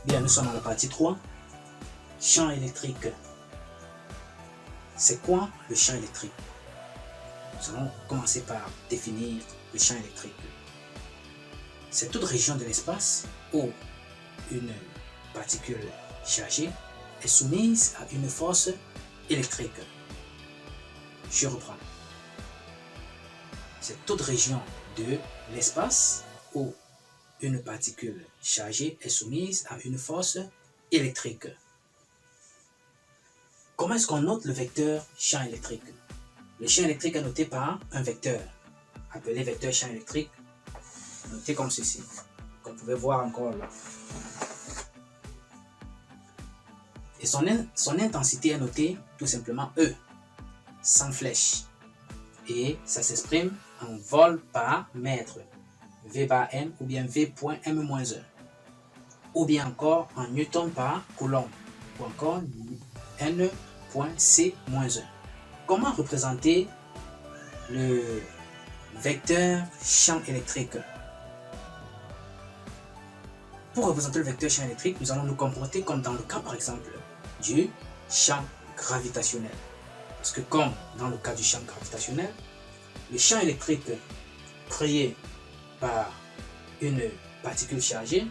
Bien, nous sommes à la partie 3. Champ électrique. C'est quoi le champ électrique? Nous allons commencer par définir le champ électrique. C'est toute région de l'espace où une particule chargée est soumise à une force électrique. Je reprends. C'est toute région de l'espace où une particule chargée est soumise à une force électrique. Comment est-ce qu'on note le vecteur champ électrique? Le champ électrique est noté par un vecteur, appelé vecteur champ électrique, noté comme ceci, comme vous pouvez voir encore là. Et son intensité est notée tout simplement E, sans flèche. Et ça s'exprime en vol par mètre, V par M ou bien V.M-1. Ou bien encore en newton par coulomb, ou encore N.C-1. Comment représenter le vecteur champ électrique? Pour représenter le vecteur champ électrique, nous allons nous comporter comme dans le cas par exemple du champ gravitationnel. Parce que comme dans le cas du champ gravitationnel, le champ électrique créé par une particule chargée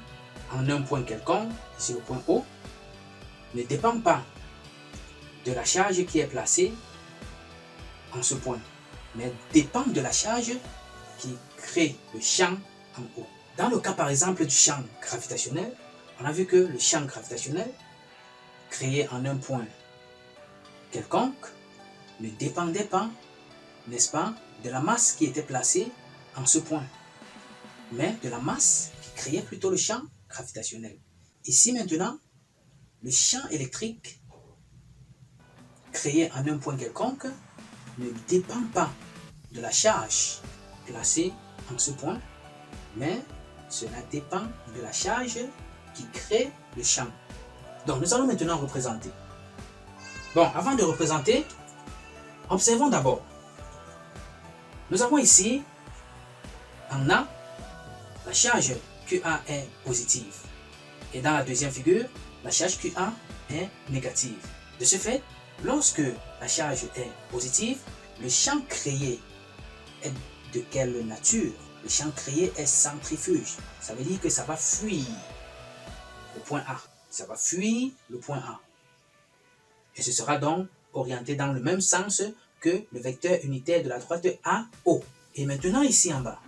en un point quelconque, ici le point O, ne dépend pas de la charge qui est placée en ce point, mais dépend de la charge qui crée le champ en haut. Dans le cas par exemple du champ gravitationnel, on a vu que le champ gravitationnel créé en un point quelconque ne dépendait pas, n'est-ce pas, de la masse qui était placée en ce point, mais de la masse qui créait plutôt le champ gravitationnel. Ici maintenant, le champ électrique créé en un point quelconque ne dépend pas de la charge placée en ce point, mais cela dépend de la charge qui crée le champ. Donc nous allons maintenant représenter. Bon, avant de représenter, observons d'abord. Nous avons ici en A, la charge QA est positive. Et dans la deuxième figure, la charge QA est négative. De ce fait, lorsque la charge est positive, le champ créé est de quelle nature? Le champ créé est centrifuge. Ça veut dire que ça va fuir le point A. Ça va fuir le point A. Et ce sera donc orienté dans le même sens que le vecteur unitaire de la droite AO. Et maintenant ici en bas,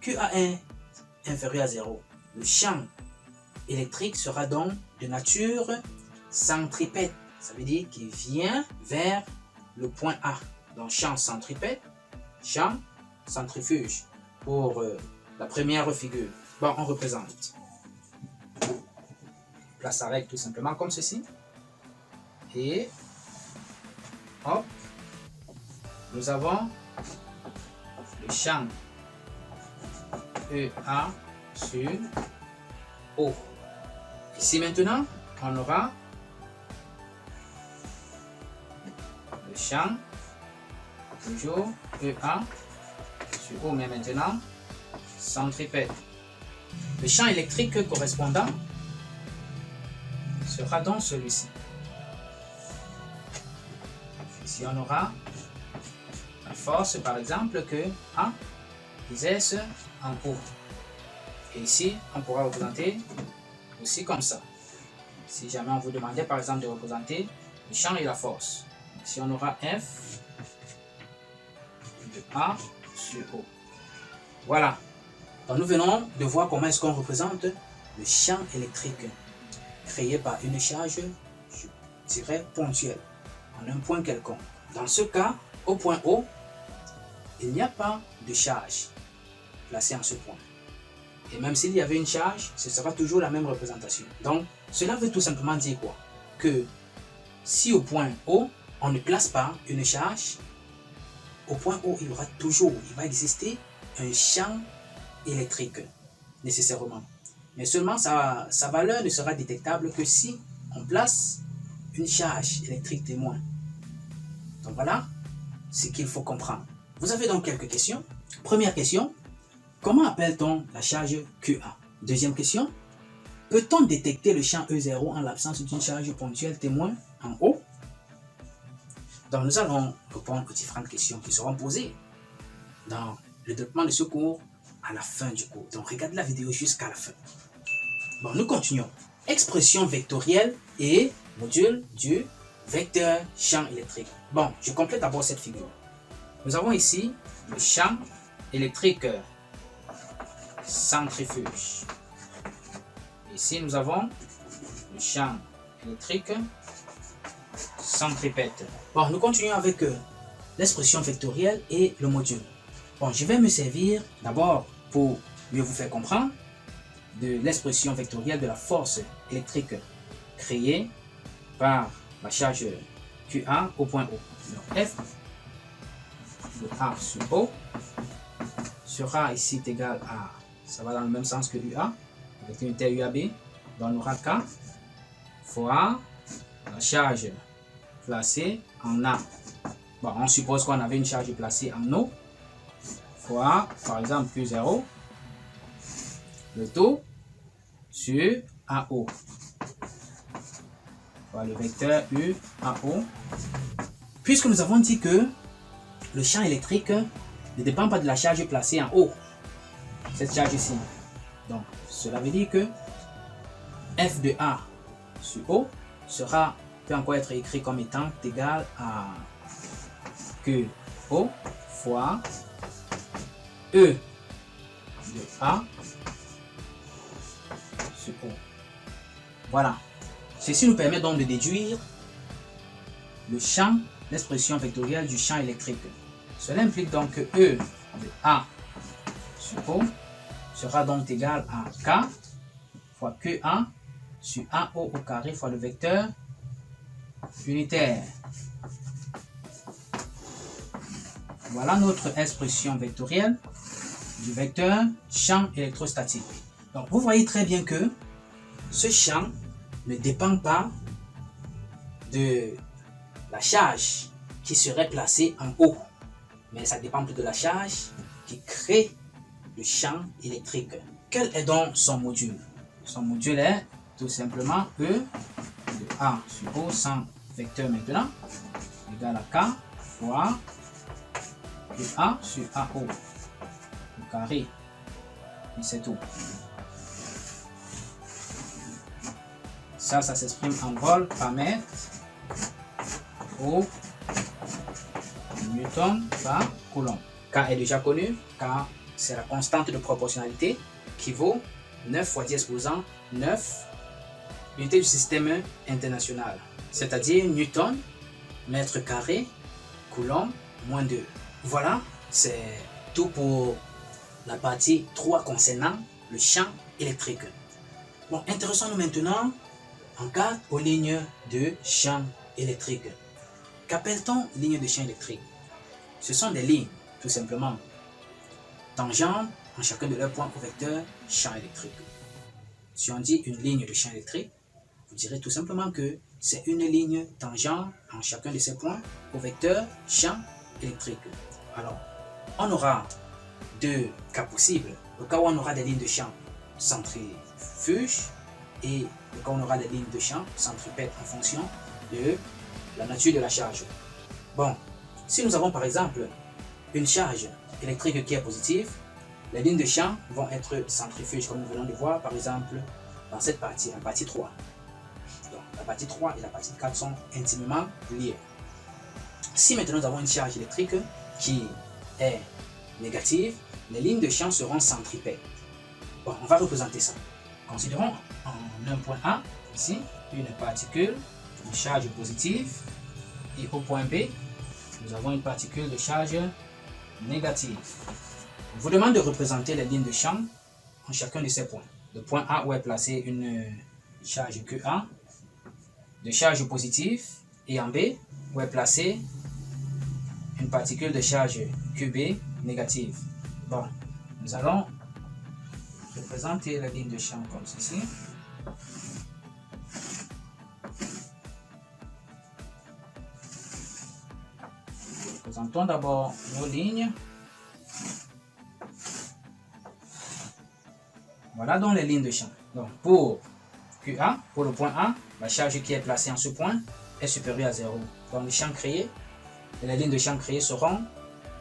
QA est inférieur à 0. Le champ électrique sera donc de nature centripète. Ça veut dire qu'il vient vers le point A. Donc champ centripète, champ centrifuge. Pour la première figure. Bon, on représente. Place la règle tout simplement comme ceci. Et hop, nous avons le champ EA sur O. Ici maintenant, on aura le champ toujours EA sur O, mais maintenant centripète. Le champ électrique correspondant sera donc celui-ci. Ici on aura la force par exemple que A exerce en O. Et ici on pourra représenter aussi comme ça. Si jamais on vous demandait par exemple de représenter le champ et la force. Ici on aura F de A sur O. Voilà. Donc nous venons de voir comment est-ce qu'on représente le champ électrique créé par une charge, je dirais, ponctuelle, en un point quelconque. Dans ce cas, au point O, il n'y a pas de charge placée en ce point. Et même s'il y avait une charge, ce sera toujours la même représentation. Donc, cela veut tout simplement dire quoi? Que si au point O, on ne place pas une charge, au point O, il y aura toujours, il va exister un champ électrique, nécessairement. Mais seulement sa valeur ne sera détectable que si on place une charge électrique témoin. Donc voilà ce qu'il faut comprendre. Vous avez donc quelques questions. Première question, comment appelle-t-on la charge QA? Deuxième question, Peut-on détecter le champ E0 en l'absence d'une charge ponctuelle témoin en haut? Donc, nous allons répondre aux différentes questions qui seront posées dans le développement de ce cours à la fin du cours. Donc, regardez la vidéo jusqu'à la fin. Bon, nous continuons. Expression vectorielle et module du vecteur champ électrique. Bon, je complète d'abord cette figure. Nous avons ici le champ électrique centrifuge. Ici, nous avons le champ électrique centripète. Bon, nous continuons avec l'expression vectorielle et le module. Bon, je vais me servir d'abord pour mieux vous faire comprendre de l'expression vectorielle de la force électrique créée par la charge QA au point O. Donc, F de A sur O sera ici égal à, ça va dans le même sens que UA, avec l'unité UAB, donc on aura K fois la charge placée en A. Bon, on suppose qu'on avait une charge placée en O, fois, par exemple, Q0, le taux sur AO. Voilà le vecteur UAO. Puisque nous avons dit que le champ électrique ne dépend pas de la charge placée en haut, cette charge ici. Donc, cela veut dire que F de A sur O peut encore être écrit comme étant égal à QO fois E de A sur O. Voilà. Ceci nous permet donc de déduire le champ, l'expression vectorielle du champ électrique. Cela implique donc que E de A sur O sera donc égal à K fois QA sur AO au carré fois le vecteur unitaire. Voilà notre expression vectorielle du vecteur champ électrostatique. Donc vous voyez très bien que ce champ ne dépend pas de la charge qui serait placée en haut, mais ça dépend plus de la charge qui crée le champ électrique. Quel est donc son module? Son module est tout simplement E de A sur O sans vecteur maintenant, égal à K fois QA sur AO au carré. Et c'est tout. Ça s'exprime en vol par mètre au newton par coulomb. K est déjà connu, car c'est la constante de proportionnalité qui vaut 9 fois 10 exposant 9 unités du système international, c'est-à-dire newton, mètre carré, coulomb, moins 2. Voilà, c'est tout pour la partie 3 concernant le champ électrique. Bon, intéressons-nous maintenant en cas aux lignes de champ électrique. Qu'appelle-t-on ligne de champ électrique? Ce sont des lignes, tout simplement, tangentes en chacun de leurs points au vecteur champ électrique. Si on dit une ligne de champ électrique, vous direz tout simplement que c'est une ligne tangente en chacun de ces points au vecteur champ électrique. Alors, on aura deux cas possibles. Le cas où on aura des lignes de champ centrifuge et le cas où on aura des lignes de champ centripète en fonction de la nature de la charge. Bon, si nous avons par exemple une charge électrique qui est positive, les lignes de champ vont être centrifuges comme nous venons de voir par exemple dans cette partie, la partie 3. Donc la partie 3 et la partie 4 sont intimement liées. Si maintenant nous avons une charge électrique qui est négative, les lignes de champ seront centripètes. Bon, on va représenter ça. Considérons en un point A, ici, une particule de charge positive et au point B, nous avons une particule de charge négative. On vous demande de représenter les lignes de champ en chacun de ces points. Le point A où est placée une charge QA de charge positive et en B où est placée une particule de charge QB négative. Bon, nous allons représenter la ligne de champ comme ceci. Représentons d'abord nos lignes. Voilà donc les lignes de champ. Donc pour QA, pour le point A, la charge qui est placée en ce point est supérieure à 0. Donc le champ créé et les lignes de champ créées seront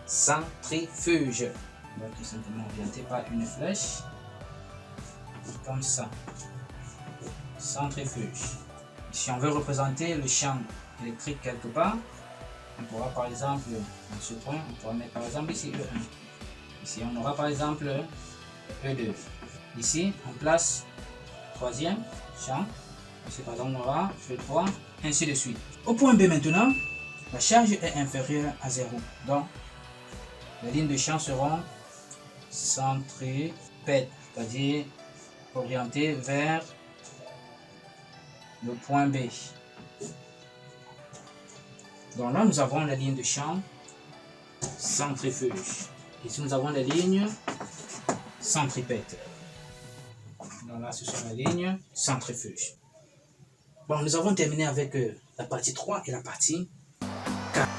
centrifuges. On va tout simplement orienter par une flèche, comme ça. Centrifuge. Si on veut représenter le champ électrique quelque part, on pourra par exemple, dans ce point, on pourra mettre par exemple ici E1. Ici, on aura par exemple E2. Ici, on place troisième champ. Ici, par exemple, on aura E3, ainsi de suite. Au point B maintenant, la charge est inférieure à 0. Donc, les lignes de champ seront centripètes, c'est-à-dire orientées vers le point B. Donc là, nous avons les lignes de champ centrifuges. Ici, nous avons les lignes centripètes. Donc là, ce sont les lignes centrifuges. Bon, nous avons terminé avec la partie 3 et la partie 4.